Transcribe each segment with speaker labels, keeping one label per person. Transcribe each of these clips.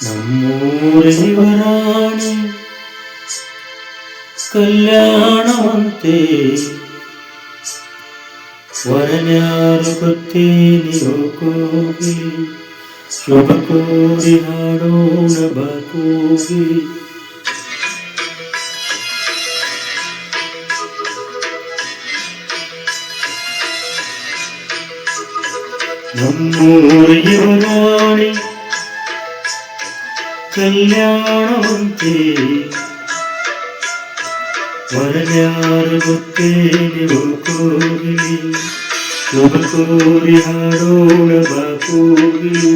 Speaker 1: ನಮ್ಮೂರ ಯುವರಾಣಿ ಕಲ್ಯಾಣವಂತೆ ವರನ್ಯಾರು ಗೊತ್ತೇನಿರೋ ಕೋಗಿಲಿ ಶುಭ ಕೋರಿ ಹಾಡೋಣ ಬಾಕೋಗಿಲಿ ನಮ್ಮೂರ ಯುವರಾಣಿ ಕಲ್ಯಾಣವಂತೆ ವರನ್ಯಾರು ಗೊತ್ತೇನಿರೋ ಕೋಗಿಲಿ ಶುಭ ಕೋರಿ ಹಾಡೋಣ ಬಾಕೋಗಿಲಿ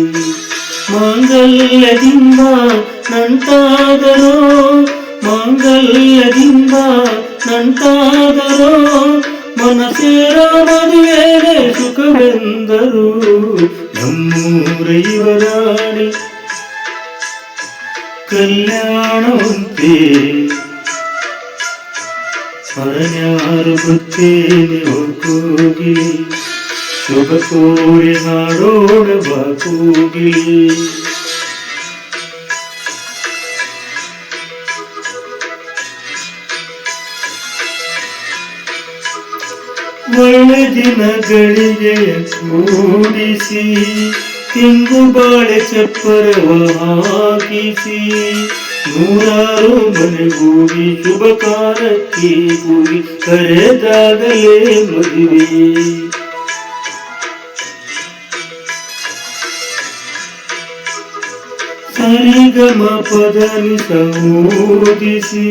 Speaker 1: ಮಾಂಗಲ್ಯದಿಂದ ನಂಟಾದರೋ ಮಾಂಗಲ್ಯದಿಂದ ನಂಟಾದರೋ ಮನಸೇರ ಮದುವೆಗೆ ಸುಖವೆಂದರು ನಮ್ಮೂರ ಯುವರಾಣಿ ಕಲ್ಯಾಣವಂತೆ ವರನ್ಯಾರು ಗೊತ್ತೇನಿರೋ ಕೋಗಿಲಿ ಶುಭ ಕೋರಿ ಹಾಡೋಣ ಬಾಕೋಗಿಲಿ ಒಳ್ಳೆ ದಿನಗಳಿಗೆ ಕೂಡಿಸಿ ತೆಂಗು ಬಾಳೆ ಚಪ್ಪರವ ಹಾಕಿಸಿ ನೂರಾರು ಮನೆಗೂಡಿ ಶುಭ ಕಾಲಕ್ಕೆ ಕೂಡಿ ಕರೆದಾಗಲೇ ಮದುವೆ ಸರಿಗಮ ಪದನಿ ಓದಿಸಿ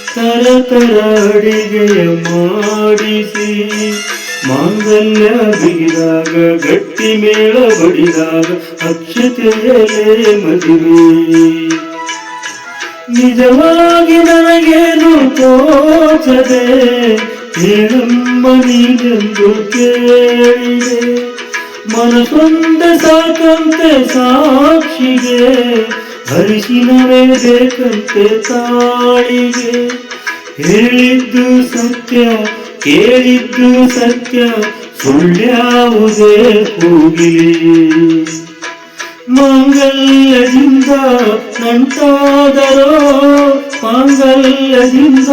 Speaker 1: ತರ ತರ ಅಡಿಗೆಯ ಮಾಡಿಸಿ ಮಾಂಗಲ್ಯ ಬಿಗಿದಾಗ ಗಟ್ಟಿ ಮೇಳ ಬಡಿದಾಗ ಅಕ್ಷತೆಯಲೇ ಮದುವೆ ನಿಜವಾಗಿ ನನಗೇನು ತೋಚದೆ ಹೇಳಮ್ಮ ನೀನೆಂದು ಕೇಳಿದೆ ಮನಸೊಂದೆ ಸಾಕಂತೆ ಸಾಕ್ಷಿಗೆ ಹರಿಶಿನವೇ ಬೇಕಂತೆ ತಾಳಿಗೆ ಹೇಳಿದ್ದು ಸತ್ಯ ಕೇಳಿದ್ದು ಸತ್ಯ ಸುಳ್ಳ್ಯಾವುದೇ ಕೂಗಿಲಿ ಮಾಂಗಲ್ಯದಿಂದ ನಂಟಾದರೋ ಮಾಂಗಲ್ಯದಿಂದ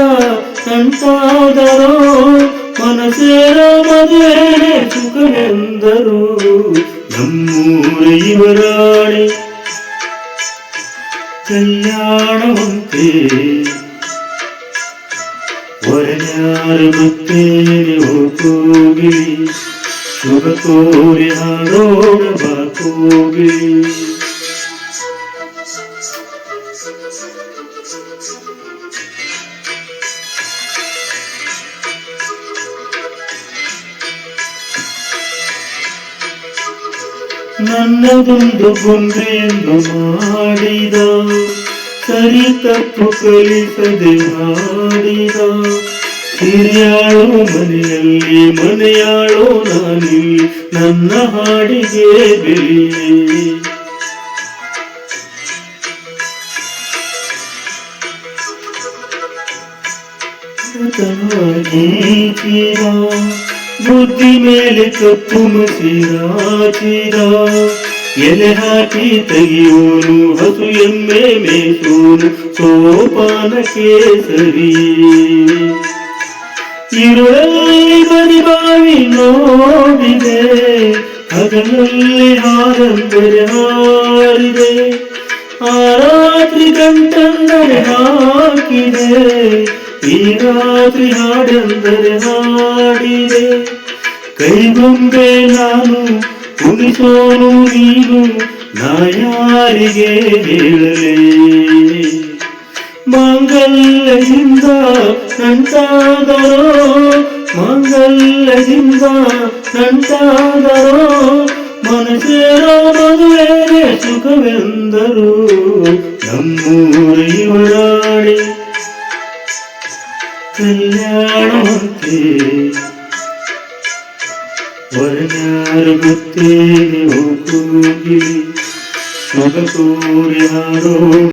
Speaker 1: ನಂಟಾದರೋ ಮನಸೇರ ಮದುವೆ ಸುಖವೆಂದರು ನಮ್ಮೂರ ಯುವರಾಣಿ ಕಲ್ಯಾಣವಂತೆ ವರನ್ಯಾರು ಗೊತ್ತೇನಿರೋ ಕೋಗಿಲಿ ಶುಭ ಕೋರಿ ಹಾಡೋಣ ಬಾಕೋಗಿಲಿ ನನ್ನದೊಂದು ಗೊಂಬೆಯನ್ನು ಮಾಡಿದ ಸರಿ ತಪ್ಪು ಕಲಿಸದೆ ಹಾಡಿದ ಹಿರಿಯಾಳೋ ಮನೆಯಲ್ಲಿ ಮನೆಯಾಳೋ ನಾನಿಲ್ಲಿ ನನ್ನ ಹಾಡಿಗೆ ಬೆಲೆ ಚೀರ ಬುದ್ಧಿ ಮೇಲೆ ಕಪ್ಪು ಮಸಿರಾಚಿರ ಎಲೆ ಹಾಕಿ ತೆಗಿಯೋನು ಹಸು ಎಮ್ಮೆ ಮೇಸೋನು ಸೋಪಾನ ಕೇಸರಿ ಇರುಳಲ್ಲಿ ಬರಿ ಬಾವಿ ನೋಡಿದೆ ಹಗಲಲ್ಲಿ ಹಾರಂದರೆ ಹಾರಿದೆ ಆ ರಾತ್ರಿ ಗಂಟಂದರೆ ಹಾಕಿದೆ ಈ ರಾತ್ರಿ ಹಾಡೆಂದರೆ ಹಾಡಿದೆ ಕೈಗೊಂಬೆ ನಾನು ಕುಣಿಸೋನು ನೀನು ನಾ ಯಾರಿಗೆ ಹೇಳಲೇ ಮಾಂಗಲ್ಯದಿಂದ ನಂಟಾದರೋ ಮಾಂಗಲ್ಯದಿಂದ ನಂಟಾದರೋ ಮನಸೇರ ಮದುವೆಗೆ ಸುಖವೆಂದರು ನಮ್ಮೂರ ಯುವರಾಣಿ ಕಲ್ಯಾಣವಂತೆ ವರನ್ಯಾರು ಗೊತ್ತೇನಿರೋ ಕೋಗಿಲಿ ಶುಭ ಕೋರಿ ಹಾಡೋಣ